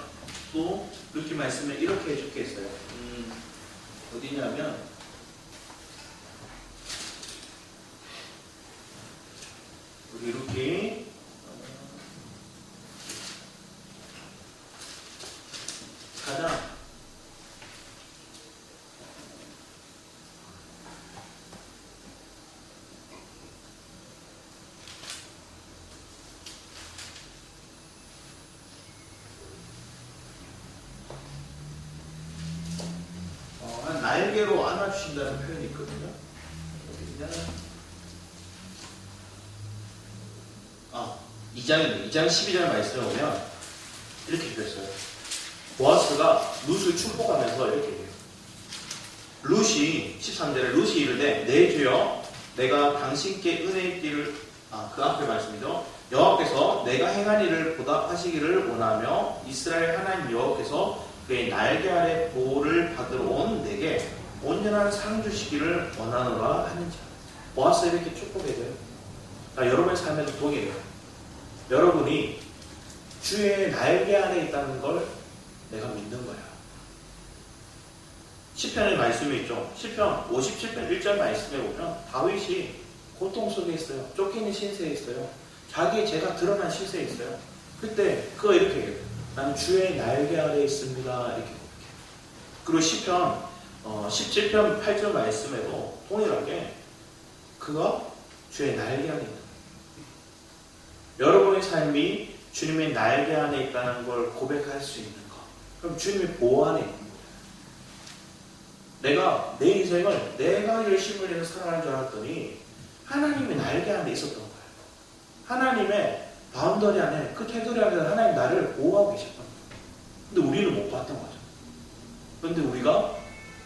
[SPEAKER 2] 또 루키 말씀에 이렇게 적혀 있어요. 어디냐면 우리 이렇게 가장 한 날개로 안아주신다는 표현이 있거든요. 어디냐? 2장 12절 말씀에 보면 이렇게 표했어요. 보아스가 룻을 축복하면서 이렇게 얘기해요. 룻이 13절에 룻이 이르되 내 주여 내가 당신께 은혜의 길을 그 앞에 말씀이죠. 여호와께서 내가 행한 일을 보답하시기를 원하며 이스라엘 하나님 여호와께서 그의 날개 아래 보호를 받으러 온 내게 온전한 상 주시기를 원하노라 하는지. 보아스 이렇게 축복해줘요. 여러분의 삶에도 동일해요. 여러분이 주의 날개 안에 있다는 걸 내가 믿는 거야. 시편의 말씀이 있죠. 시편 57편 1절 말씀에 보면 다윗이 고통 속에 있어요. 쫓기는 신세에 있어요. 자기의 죄가 드러난 신세에 있어요. 그때 그거 이렇게 얘기해요. 나는 주의 날개 아래 있습니다. 이렇게. 그리고 시편 17편 8절 말씀에도 동일하게 그가 주의 날개 안에 있다. 여러분의 삶이 주님의 날개 안에 있다는 걸 고백할 수 있는 것. 그럼 주님의 보호 안에 있는 거예요. 내가 내 인생을 내가 열심히 해서 살아가는 줄 알았더니 하나님의 날개 안에 있었던 거예요. 하나님의 바운더리 안에, 그 테두리 안에 하나님 나를 보호하고 계셨던 거예요. 근데 우리는 못 봤던 거죠. 그런데 우리가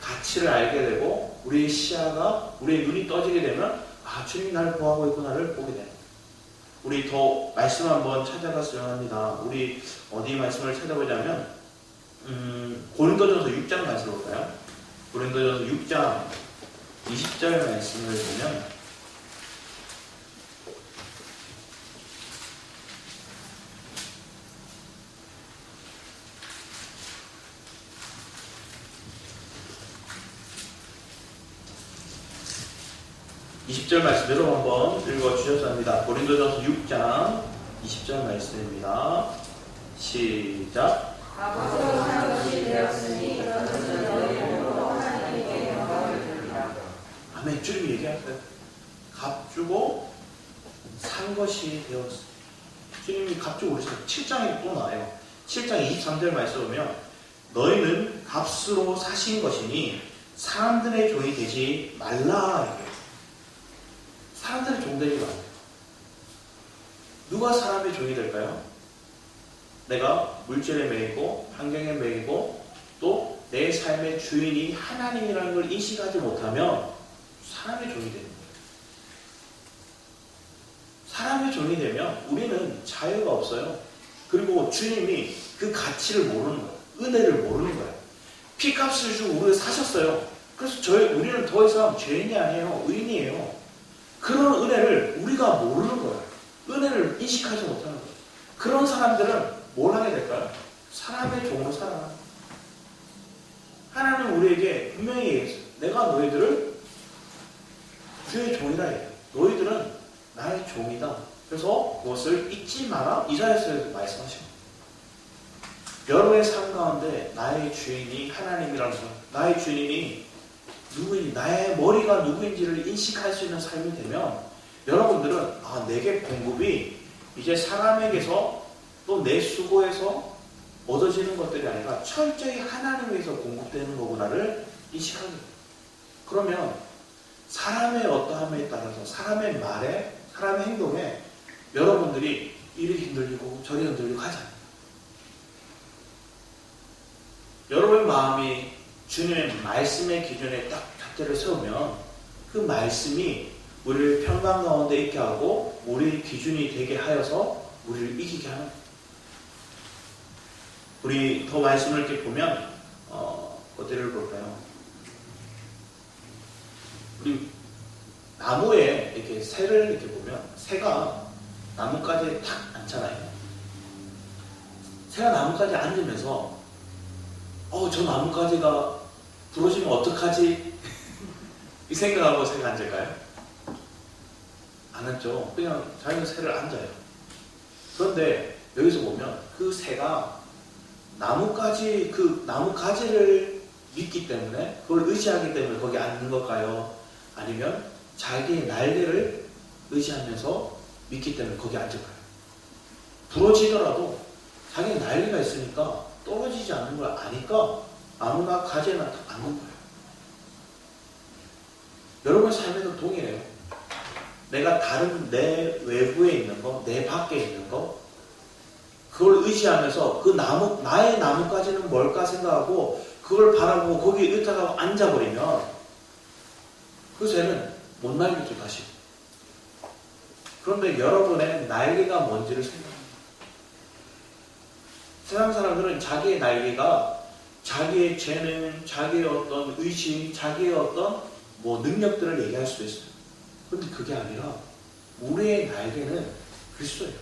[SPEAKER 2] 가치를 알게 되고 우리의 시야가, 우리의 눈이 떠지게 되면 주님이 나를 보호하고 있구나를 보게 되는 거예요. 우리 더 말씀 한번 찾아봤으면 합니다. 우리 어디 말씀을 찾아보자면 고린도전서 6장 말씀 볼까요? 고린도전서 6장 20절 말씀을 보면 20절 말씀대로 한번 읽어주셔서 합니다. 고린도전서 6장 20절 말씀입니다. 시작.
[SPEAKER 3] 앞으로 산 것이 되었으니 그것은 너희 몸으로 하나님께 영광을 돌리라.
[SPEAKER 2] 아멘. 주님이 얘기하세요. 값주고 산 것이 되었으니. 주님이 값주고 그러시죠. 7장에 또 나와요. 7장 23절 말씀 보면 너희는 값으로 사신 것이니 사람들의 종이 되지 말라. 이게. 사람들의 종 되지 마세요. 누가 사람의 종이 될까요? 내가 물질에 매이고 환경에 매이고 또 내 삶의 주인이 하나님이라는 걸 인식하지 못하면 사람의 종이 되는 거예요. 사람의 종이 되면 우리는 자유가 없어요. 그리고 주님이 그 가치를 모르는 거예요. 은혜를 모르는 거예요. 피값을 주고 우리를 사셨어요. 그래서 우리는 더 이상 죄인이 아니에요. 의인이에요. 그런 은혜를 우리가 모르는 거예요. 은혜를 인식하지 못하는 거예요. 그런 사람들은 뭘 하게 될까요? 사람의 종으로 살아가는 거예요. 하나님은 우리에게 분명히 얘기했어요. 내가 너희들을 주의 종이라 해요. 너희들은 나의 종이다. 그래서 그것을 잊지 마라. 이사야서에서 말씀하십니다. 여러분의 삶 가운데 나의 주인이 하나님이라는 것, 나의 주인이 누구인지, 나의 머리가 누구인지를 인식할 수 있는 삶이 되면 여러분들은 내게 공급이 이제 사람에게서 또 내 수고에서 얻어지는 것들이 아니라 철저히 하나님에서 공급되는 거구나를 인식하게 돼요. 그러면 사람의 어떠함에 따라서 사람의 말에, 사람의 행동에 여러분들이 이리 흔들리고 저리 흔들리고 하잖아요. 여러분의 마음이 주님의 말씀의 기준에 딱 잣대를 세우면 그 말씀이 우리를 평강 가운데 있게 하고 우리의 기준이 되게 하여서 우리를 이기게 하는 거예요. 우리 더 말씀을 이렇게 보면 어디를 볼까요? 우리 나무에 이렇게 새를 이렇게 보면 새가 나뭇가지에 탁 앉잖아요. 새가 나뭇가지에 앉으면서 저 나뭇가지가 부러지면 어떡하지? 이 생각하고 새가 앉을까요? 안 앉죠. 그냥 자기는 새를 앉아요. 그런데 여기서 보면 그 새가 나뭇가지, 그 나뭇가지를 믿기 때문에, 그걸 의지하기 때문에 거기 앉는 걸까요? 아니면 자기의 날개를 의지하면서 믿기 때문에 거기 앉을까요? 부러지더라도 자기 날개가 있으니까 떨어지지 않는 걸 아니까 아무나 가지에나 딱 앉는 거예요. 여러분 삶에도 동일해요. 내가 다른 내 외부에 있는 거, 내 밖에 있는 거, 그걸 의지하면서 그 나의 나뭇가지는 뭘까 생각하고 그걸 바라보고 거기에 의탁하고 앉아버리면 그 새는 못 날겠죠, 다시. 그런데 여러분의 날개가 뭔지를 생각합니다. 세상 사람들은 자기의 날개가 자기의 재능, 자기의 어떤 의지, 자기의 어떤 능력들을 얘기할 수도 있어요. 그런데 그게 아니라 우리의 날개는 그리스도예요.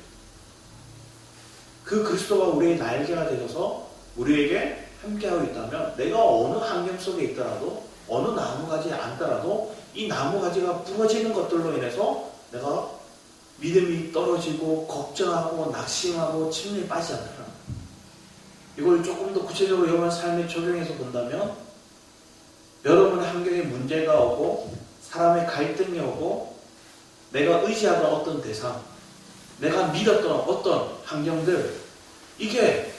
[SPEAKER 2] 그 그리스도가 우리의 날개가 되셔서 우리에게 함께하고 있다면 내가 어느 환경 속에 있더라도 어느 나무가지에 앉더라도 이 나무가지가 부러지는 것들로 인해서 내가 믿음이 떨어지고 걱정하고 낙심하고 침례에 빠지지 않더라. 이걸 조금 더 구체적으로 여러분 삶에 적용해서 본다면 여러분의 환경에 문제가 오고 사람의 갈등이 오고 내가 의지하던 어떤 대상, 내가 믿었던 어떤 환경들, 이게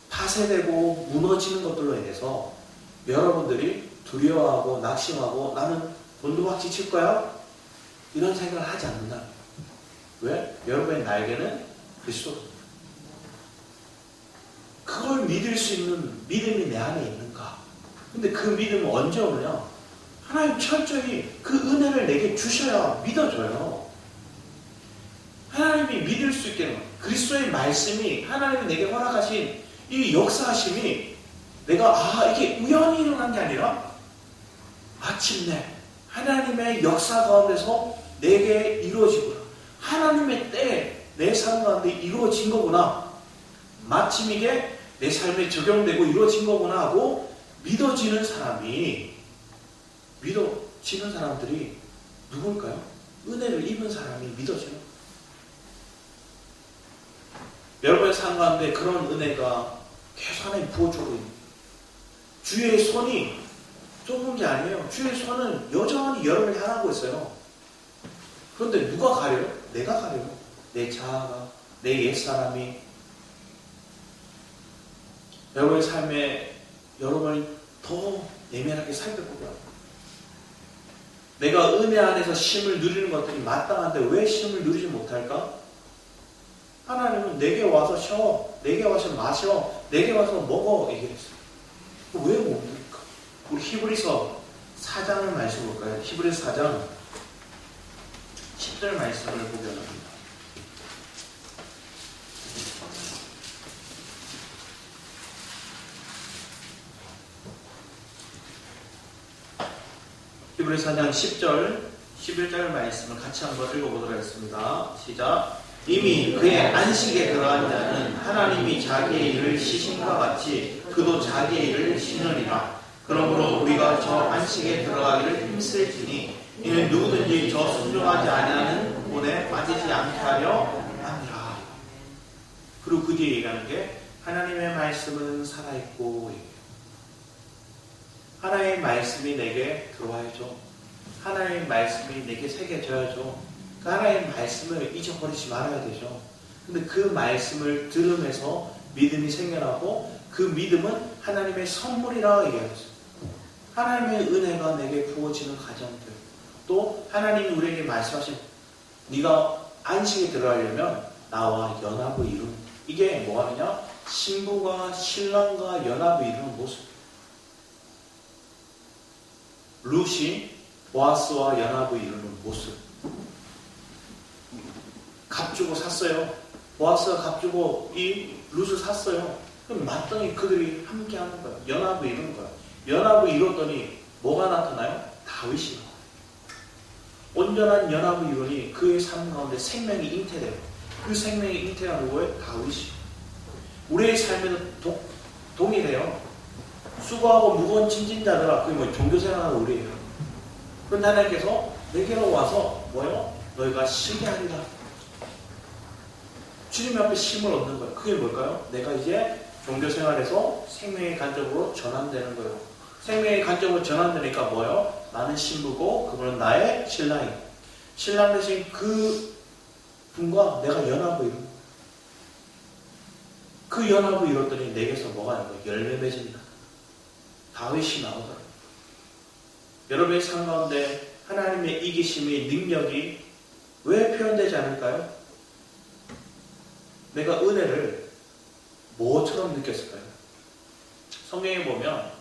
[SPEAKER 2] 파쇄되고 무너지는 것들로 인해서 여러분들이 두려워하고 낙심하고 나는 곤두박질 칠 거야? 이런 생각을 하지 않는다. 왜? 여러분의 날개는 그리스도입니다. 그걸 믿을 수 있는 믿음이 내 안에 있는가? 근데 그 믿음은 언제 오느냐? 하나님 철저히 그 은혜를 내게 주셔야 믿어져요. 하나님이 믿을 수 있게 되는 그리스도의 말씀이 하나님이 내게 허락하신 이 역사하심이 내가 이게 우연히 일어난 게 아니라 마침내 하나님의 역사 가운데서 내게 이루어지구나. 하나님의 때에 내 삶 가운데 이루어진 거구나. 마침 이게 내 삶에 적용되고 이루어진 거구나 하고 믿어지는 사람들이 누굴까요? 은혜를 입은 사람이 믿어져요. 여러분의 삶 가운데 그런 은혜가 계속 하나님 부어주고 있는 주의 손이 좁은 게 아니에요. 주의 손은 여전히 여러분을 향하고 있어요. 그런데 누가 가려요? 내가 가려요. 내 자아가, 내 옛사람이. 여러분의 삶에 여러분을 더 예민하게 살펴보고요. 내가 은혜 안에서 쉼을 누리는 것들이 마땅한데 왜 쉼을 누리지 못할까? 하나님은 내게 와서 쉬어, 내게 와서 마셔, 내게 와서 먹어 얘기했어요. 왜 못 먹을까? 우리 히브리서 4장을 말씀 볼까요? 히브리서 4장 10절 말씀을 보게 합니다. 히브리서 4장 10절, 11절 말씀을 같이 한번 읽어보도록 하겠습니다. 시작. 이미 그의 안식에 들어간 자는 하나님이 자기의 일을 쉬심과 같이 그도 자기의 일을 쉬느니라. 그러므로 우리가 저 안식에 들어가기를 힘쓸지니 이는 누구든지 저 순종하지 아니하는 본에 빠지지 않게 하려 함이라. 그리고 그 뒤에 얘기하는 게 하나님의 말씀은 살아있고, 하나님의 말씀이 내게 들어와야죠. 하나님의 말씀이 내게 새겨져야죠. 그 하나님의 말씀을 잊어버리지 말아야 되죠. 근데 그 말씀을 들으면서 믿음이 생겨나고 그 믿음은 하나님의 선물이라고 얘기하죠. 하나님의 은혜가 내게 부어지는 과정들, 또 하나님이 우리에게 말씀하신 네가 안식에 들어가려면 나와 연합을 이루는, 이게 뭐하느냐? 신부가 신랑과 연합을 이루는 모습. 룻이 보아스와 연합을 이루는 모습. 값 주고 샀어요. 보아스가 값 주고 이 룻을 샀어요. 그럼 마땅히 그들이 함께 하는 거예요. 연합을 이루는 거예요. 연합을 이뤘더니 뭐가 나타나요? 다윗이 나와요. 온전한 연합을 이루니 그의 삶 가운데 생명이 잉태돼요. 그 생명이 잉태가 누구예요? 다윗이. 우리의 삶에도 동일해요. 수고하고 무거운 짐진 자들아. 그게 뭐 종교생활하는 우리예요. 그런데 하나님께서 내게로 와서 뭐요? 너희가 쉬게 하리라. 주님 앞에 쉼을 얻는 거예요. 그게 뭘까요? 내가 이제 종교생활에서 생명의 관점으로 전환되는 거예요. 생명의 관점으로 전환되니까 뭐예요? 나는 신부고 그분은 나의 신랑이. 신랑 대신 그 분과 내가 연합을 이룬 거예요. 그 연합을 이뤘더니 내게서 뭐가 나는 거예요? 열매 맺습니다. 다윗이 나오더라고요. 여러분의 삶 가운데 하나님의 이기심의 능력이 왜 표현되지 않을까요? 내가 은혜를 뭐처럼 느꼈을까요? 성경에 보면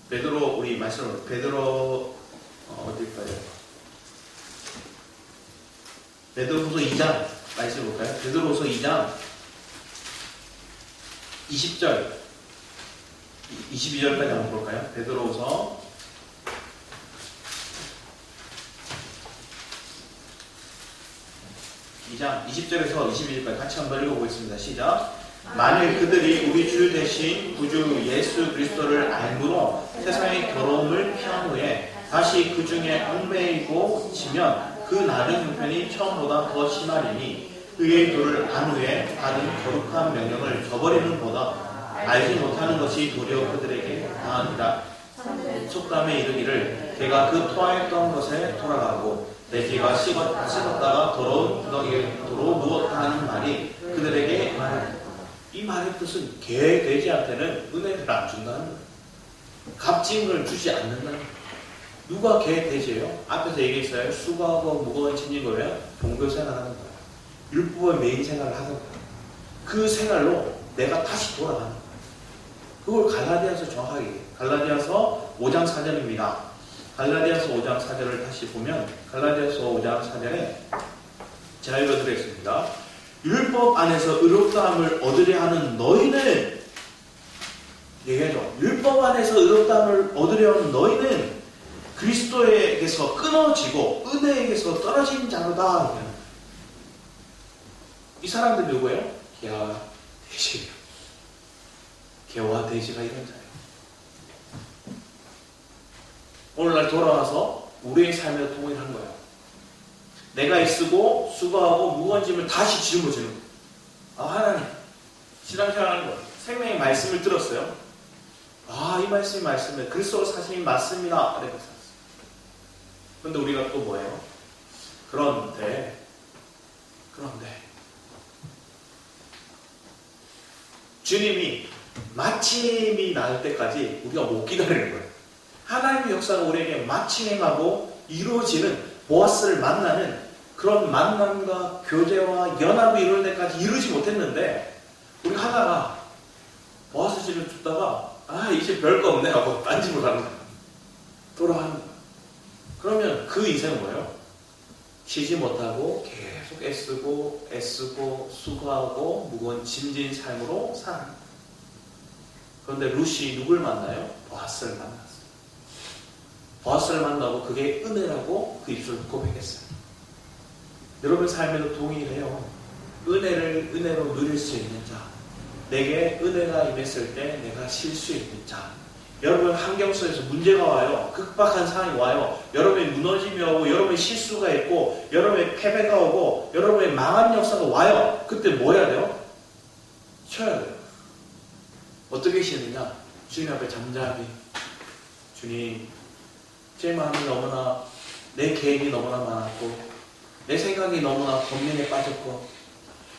[SPEAKER 2] 베드로 우리 말씀으로 베드로 어딜까요? 베드로후서 2장 말씀 볼까요? 베드로후서 2장 20절 22절까지 한번 볼까요? 베드로후서 2장 20절에서 22절까지 같이 한번 읽어보겠습니다. 시작. 만일 그들이 우리 주 대신 구주 예수 그리스도를 알므로 세상의 더러움을 피한 후에 다시 그 중에 얽매이고 지면 그 낮은 형편이 처음보다 더 심하리니 의의 도를 안 후에 받은 거룩한 명령을 저버리는 보다 알지 못하는 것이 도리어 그들에게 당하니라. 속담에 이르기를 걔가 그 토하였던 것에 돌아가고 내 개가 씻었다가 더러운 구덩이로 누웠다 하는 말이 그들에게 이 말의 뜻은 개 돼지한테는 은혜를 안 준다는 거예요. 값진 걸 주지 않는다는 거예요. 누가 개 돼지예요? 앞에서 얘기했어요. 수고하고 무거운 짐진 거예요. 종교 생활하는 거예요. 율법의 메인 생활을 하는 거예요. 그 생활로 내가 다시 돌아가는 거예요. 그걸 갈라디아서 정확하게 얘기해요. 갈라디아서 5장 4절입니다. 갈라디아서 5장 4절을 다시 보면 갈라디아서 5장 4절에 제가 읽어드리겠습니다. 율법 안에서 의롭다함을 얻으려 하는 너희는 얘기하죠. 율법 안에서 의롭다함을 얻으려 하는 너희는 그리스도에게서 끊어지고 은혜에게서 떨어진 자로다. 이 사람들 누구예요? 개와 돼지예요. 개와 돼지가 이런 자예요. 오늘날 돌아와서 우리의 삶에서 통일한 거예요. 내가 애쓰고 수고하고 무거운 짐을 다시 짊어지는 거예요. 아, 하나님, 신앙생활하는 거예요. 생명의 말씀을 들었어요. 아, 이 말씀에 그리스도 사실이 맞습니다. 이렇게 살았어요. 그런데 우리가 또 뭐예요? 그런데 주님이 마침이 나을 때까지 우리가 못 기다리는 거예요. 하나님의 역사가 우리에게 마침행하고 이루어지는 보아스를 만나는 그런 만남과 교제와 연합을 이룰 때까지 이루지 못했는데 우리 하다가 보아스 집을 죽다가 아 이제 별거 없네 하고 딴 집으로 가는 거예요. 돌아가는 거예요. 그러면 그 인생은 뭐예요? 쉬지 못하고 계속 애쓰고 수고하고 무거운 짐진 삶으로 사는 거예요. 그런데 룻이 누굴 만나요? 보아스를 만났어요. 보아스를 만나고 그게 은혜라고 그 입술로 고백했어요. 여러분 삶에도 동일해요. 은혜로 누릴 수 있는 자, 내게 은혜가 임했을 때 내가 쉴 수 있는 자. 여러분 환경 속에서 문제가 와요. 극박한 상황이 와요. 여러분의 무너짐이 오고 여러분의 실수가 있고 여러분의 패배가 오고 여러분의 망한 역사가 와요. 그때 뭐 해야 돼요? 쉬어야 돼요. 어떻게 쉬느냐? 주님 앞에 잠잠히 주님 제 마음이 너무나 내 계획이 너무나 많았고 내 생각이 너무나 번민에 빠졌고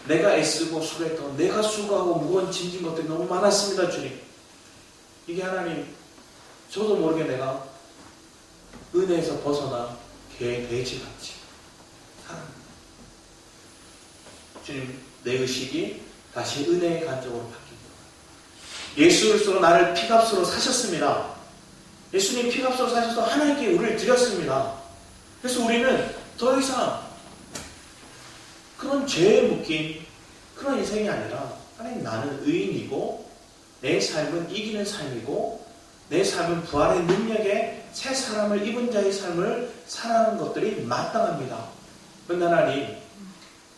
[SPEAKER 2] 내가 애쓰고 수고했던 내가 수고하고 무거운 짐진 것들이 너무 많았습니다. 주님 이게 하나님 저도 모르게 내가 은혜에서 벗어나 개 돼지같이 살아갑니다. 주님 내 의식이 다시 은혜의 관점으로 바뀝니다. 예수 그리스도로 나를 피값으로 사셨습니다. 예수님 피값으로 사셔서 하나님께 우리를 드렸습니다. 그래서 우리는 더 이상 그런 죄에 묶인 그런 인생이 아니라 하나님 나는 의인이고 내 삶은 이기는 삶이고 내 삶은 부활의 능력에 새 사람을 입은 자의 삶을 살아가는 것들이 마땅합니다. 그런데 하나님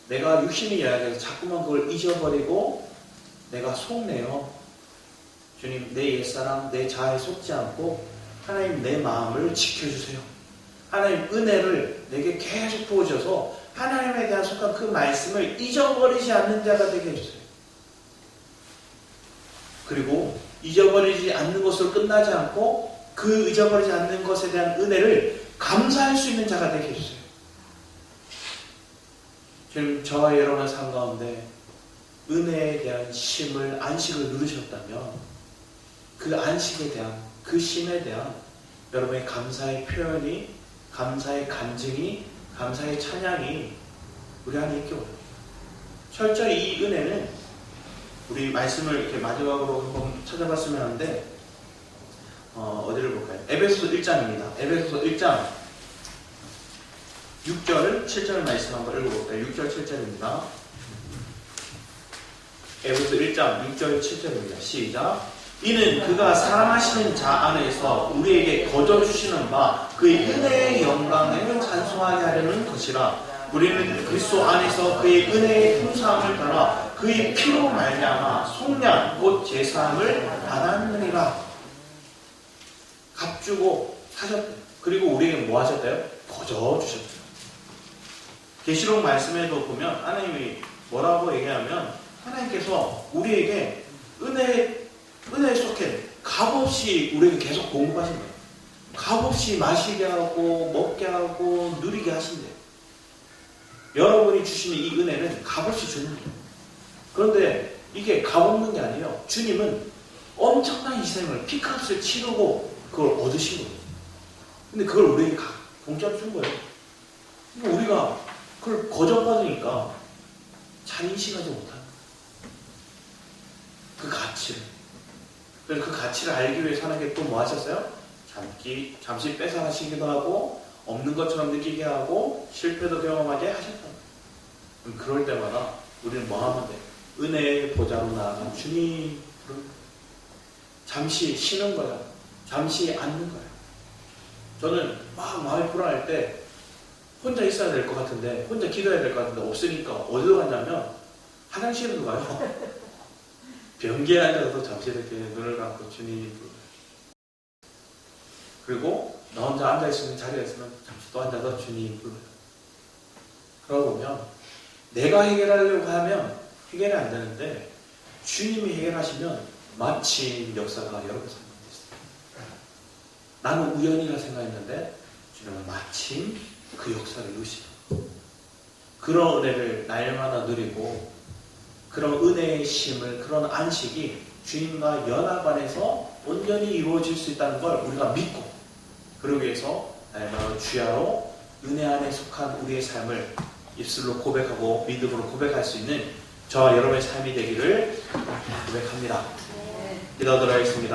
[SPEAKER 2] 내가 육신의 이야기에서 자꾸만 그걸 잊어버리고 내가 속내요. 주님, 내 옛사람, 내 자아에 속지 않고 하나님 내 마음을 지켜주세요. 하나님 은혜를 내게 계속 부어줘서 하나님에 대한 속한 그 말씀을 잊어버리지 않는 자가 되게 해주세요. 그리고 잊어버리지 않는 것으로 끝나지 않고 그 잊어버리지 않는 것에 대한 은혜를 감사할 수 있는 자가 되게 해주세요. 주님, 저와 여러분의 삶 가운데 은혜에 대한 쉼을, 안식을 누르셨다면 그 안식에 대한, 그 쉼에 대한 여러분의 감사의 표현이, 감사의 간증이, 감사의 찬양이 우리 안에 있기 원합니다. 철저히 이 은혜는 우리 말씀을 이렇게 마지막으로 한번 찾아봤으면 하는데 어디를 볼까요? 에베소서 1장입니다. 에베소서 1장 6절, 7절 말씀 한번 읽어볼까요? 6절, 7절입니다. 에베소서 1장 6절, 7절입니다. 시작. 이는 그가 사랑하시는 자 안에서 우리에게 거저 주시는 바 그의 은혜의 영광을 찬송하게 하려는 것이라. 우리는 그리스도 안에서 그의 은혜의 풍성함을 따라 그의 피로 말미암아 속량 곧 제사함을 받았느니라. 값주고 사셨대요. 그리고 우리에게 뭐 하셨대요? 거저 주셨대요. 계시록 말씀에도 보면 하나님이 뭐라고 얘기하면 하나님께서 우리에게 은혜에 속해 값없이 우리에게 계속 공급하신 거예요. 값없이 마시게 하고 먹게 하고 누리게 하신대요. 여러분이 주시는 이 은혜는 값없이 주는 거예요. 그런데 이게 값없는 게 아니에요. 주님은 엄청난 희생을, 피값을 치르고 그걸 얻으신 거예요. 근데 그걸 우리에게 공짜로 준 거예요. 그러니까 우리가 그걸 거저받으니까 잘 인식하지 못하는 그 가치를. 그래서 그 가치를 알기 위해서 하나님께 또 뭐 하셨어요? 잠시 뺏어가시기도 하고 없는 것처럼 느끼게 하고 실패도 경험하게 하셨다. 그럼 그럴 때마다 우리는 뭐 하면 돼? 은혜의 보좌로 나아간 주님 부르는 거예요. 잠시 쉬는 거야. 잠시 앉는 거야. 저는 막 마음이 불안할 때 혼자 있어야 될 것 같은데, 혼자 기도해야 될 것 같은데 없으니까 어디로 가냐면 화장실로 가요. 변기에 앉아서 잠시 이렇게 눈을 감고 주님 부르는. 그리고 나 혼자 앉아있는 자리에 있으면 잠시 또 앉아서 주님 불러요. 그러고 보면 내가 해결하려고 하면 해결이 안 되는데 주님이 해결하시면 마침 역사가 여러 개 성공됐어요. 나는 우연이라 생각했는데 주님은 마침 그 역사를 이루시고 그런 은혜를 날마다 누리고 그런 은혜의 쉼을, 그런 안식이 주님과 연합 안에서 온전히 이루어질 수 있다는 걸 우리가 믿고, 그러기 위해서 날마다 주야로 은혜 안에 속한 우리의 삶을 입술로 고백하고 믿음으로 고백할 수 있는 저와 여러분의 삶이 되기를 고백합니다. 기도하도록 하겠습니다.